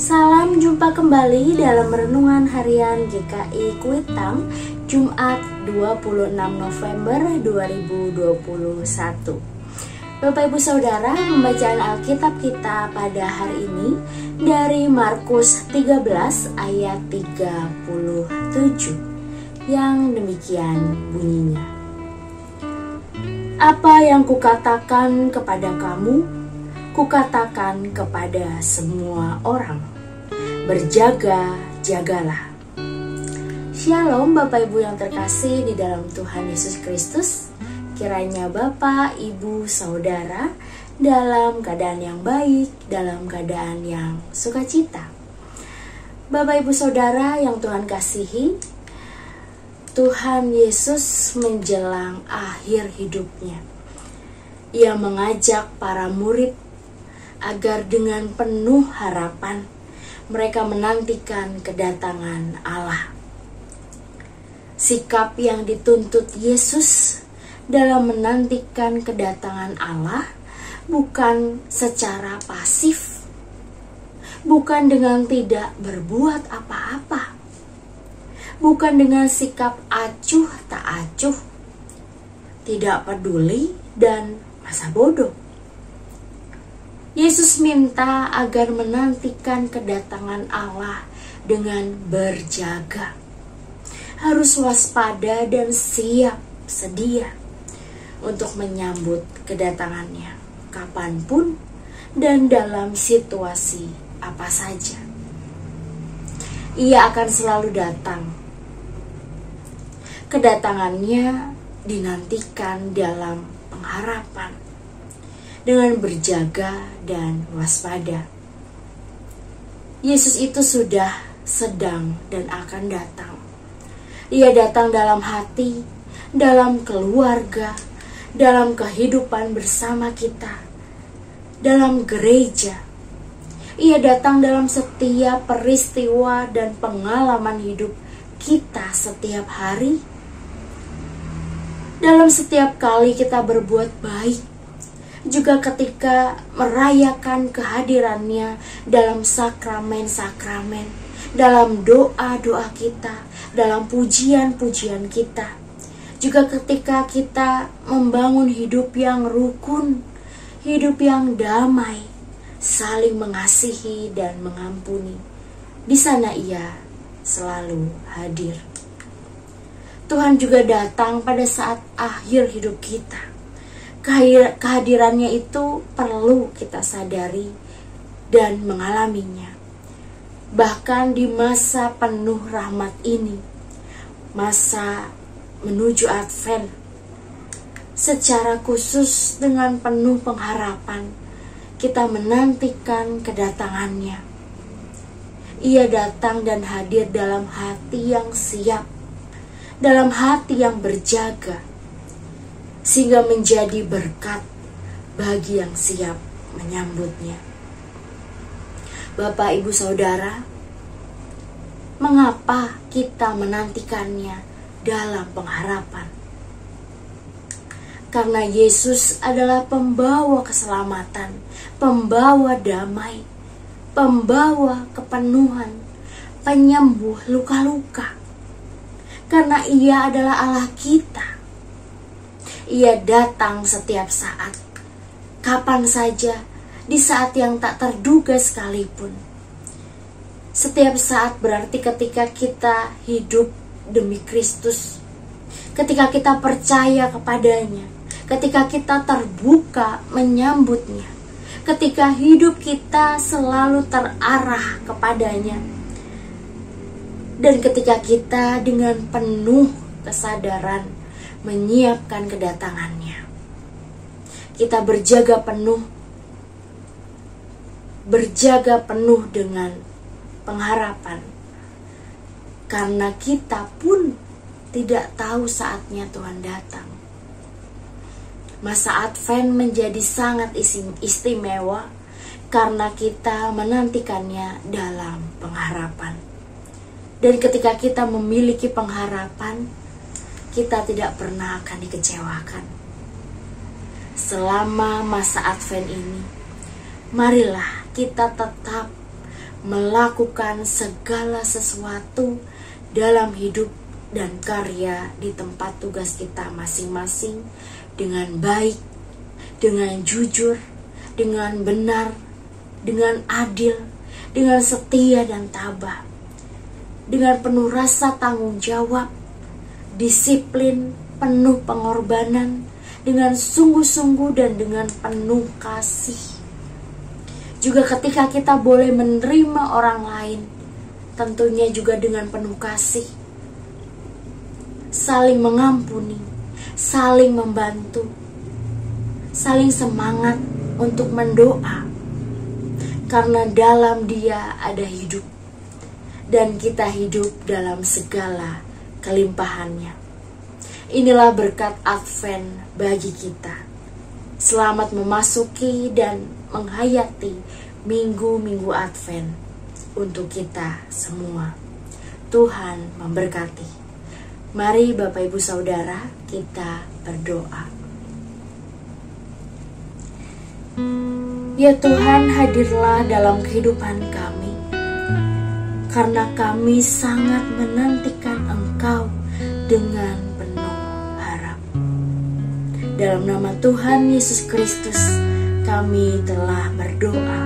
Salam jumpa kembali dalam Renungan Harian GKI Kuitang, Jumat 26 November 2021. Bapak Ibu Saudara, pembacaan Alkitab kita pada hari ini dari Markus 13 ayat 37 yang demikian bunyinya. Apa yang kukatakan kepada kamu, kukatakan kepada semua orang, berjaga-jagalah. Shalom Bapak Ibu yang terkasih di dalam Tuhan Yesus Kristus. Kiranya Bapak, Ibu, Saudara dalam keadaan yang baik, dalam keadaan yang sukacita. Bapak Ibu Saudara yang Tuhan kasihi, Tuhan Yesus menjelang akhir hidupnya. Ia mengajak para murid agar dengan penuh harapan mereka menantikan kedatangan Allah. Sikap yang dituntut Yesus dalam menantikan kedatangan Allah bukan secara pasif, bukan dengan tidak berbuat apa-apa, bukan dengan sikap acuh tak acuh, tidak peduli dan masa bodoh. Yesus minta agar menantikan kedatangan Allah dengan berjaga. Harus waspada dan siap sedia untuk menyambut kedatangannya kapanpun dan dalam situasi apa saja. Ia akan selalu datang. Kedatangannya dinantikan dalam pengharapan, dengan berjaga dan waspada. Yesus itu sudah, sedang, dan akan datang. Ia datang dalam hati, dalam keluarga, dalam kehidupan bersama kita, dalam gereja. Ia datang dalam setiap peristiwa dan pengalaman hidup kita setiap hari. Dalam setiap kali kita berbuat baik, juga ketika merayakan kehadirannya dalam sakramen-sakramen, dalam doa-doa kita, dalam pujian-pujian kita, juga ketika kita membangun hidup yang rukun, hidup yang damai, saling mengasihi dan mengampuni. Di sana ia selalu hadir. Tuhan juga datang pada saat akhir hidup kita. Kehadirannya itu perlu kita sadari dan mengalaminya. Bahkan di masa penuh rahmat ini, masa menuju Advent, secara khusus dengan penuh pengharapan, kita menantikan kedatangannya. Ia datang dan hadir dalam hati yang siap, dalam hati yang berjaga, sehingga menjadi berkat bagi yang siap menyambutnya. Bapak, Ibu, Saudara, mengapa kita menantikannya dalam pengharapan? Karena Yesus adalah pembawa keselamatan, pembawa damai, pembawa kepenuhan, penyembuh luka-luka. Karena ia adalah Allah kita. Ia datang setiap saat, kapan saja, di saat yang tak terduga sekalipun. Setiap saat berarti ketika kita hidup demi Kristus, ketika kita percaya kepadanya, ketika kita terbuka menyambutnya, ketika hidup kita selalu terarah kepadanya, dan ketika kita dengan penuh kesadaran menyiapkan kedatangannya. Kita berjaga penuh dengan pengharapan. Karena kita pun tidak tahu saatnya Tuhan datang. Masa Advent menjadi sangat istimewa karena kita menantikannya dalam pengharapan. Dan ketika kita memiliki pengharapan, kita tidak pernah akan dikecewakan. Selama masa Advent ini, marilah kita tetap melakukan segala sesuatu dalam hidup dan karya di tempat tugas kita masing-masing dengan baik, dengan jujur, dengan benar, dengan adil, dengan setia dan tabah, dengan penuh rasa tanggung jawab, disiplin, penuh pengorbanan, dengan sungguh-sungguh dan dengan penuh kasih. Juga ketika kita boleh menerima orang lain, tentunya juga dengan penuh kasih, saling mengampuni, saling membantu, saling semangat untuk mendoa, karena dalam Dia ada hidup, dan kita hidup dalam segala kelimpahannya. Inilah berkat Advent bagi kita. Selamat memasuki dan menghayati minggu-minggu Advent untuk kita semua. Tuhan memberkati. Mari Bapak Ibu Saudara, kita berdoa. Ya Tuhan, hadirlah dalam kehidupan kami, karena kami sangat menantikan Engkau dengan penuh harap. Dalam nama Tuhan Yesus Kristus, kami telah berdoa.